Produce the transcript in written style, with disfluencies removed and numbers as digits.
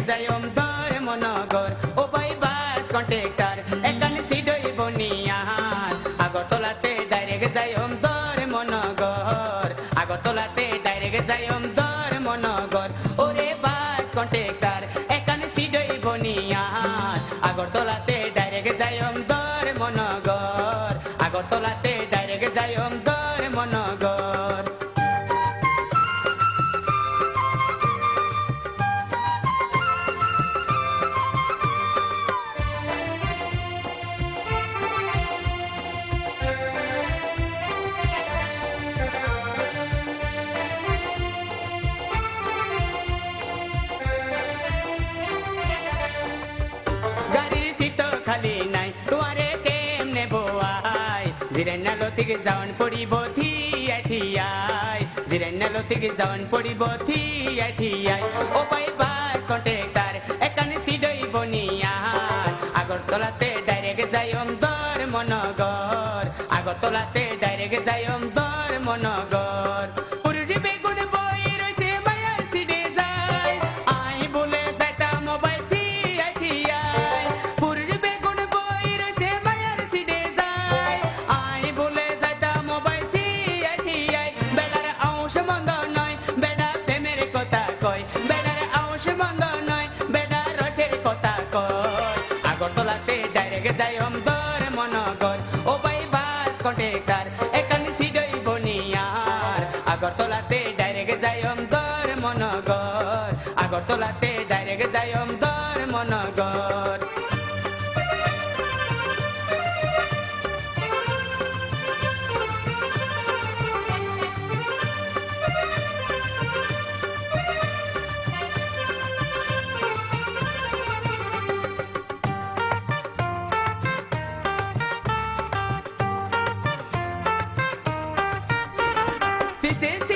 direct যাইম ধর্মনগর ও ভাই bus contractor এখানে সিডই বনিয়ার আগরতলাতে ডাইরেক্ট যাইম ধর্মনগর আগরতলাতে ডাইরেক্ট যাইম ধর্মনগর ওরে বাস কন্ট্রাক্টর এখানে সিডই বনিয়ার আগরতলাতে ডাইরেক্ট যাইম ধর্মনগর আগরতলাতে ডাইরেক্ট যাইম ধর্মনগর খালি নাই তোমারে কেমনে বোয়াই জিরেনালো থেকে যাওন পড়িব থিয়াই থিয়াই জিরেনালো থেকে যাওন পড়িব থিয়াই থিয়াই ও ভাই বাস কন্ট্রাক্টর এখানে সিডই বনিয়ার আগরতলাতে ডাইরেক্ট যাইম ধর্মনগর আগরতলাতে ডাইরেক্ট যাইম ধর্মনগর পুরুষে বেগুন বই রয়েছে মায়ার সিডে যায় আই বলে যাইতা মোবাইল থিয়াই থিয়াই পুরুষে বেগুন বই রয়েছে মায়ার সিডে যায় আই বলে যাইতা মোবাইল থিয়াই থিয়াই বেড়ার অংশ মন্দ নয় বেড়া প্রেমের কথা কয় বেড়ার অংশ মন্দ নয় বেড়া রসের কথা কয় আগরতলাতে ডাইরেক্ট যাইম ধর্মনগর ও ভাই বাস কন্ট্রাক্টর এখানে সিডই বনিয়ার আগরতলাতে ডাইরেক্ট যাইম ধর্মনগর আগরতলাতে ডাইরেক্ট যাইম ধর্মনগর This is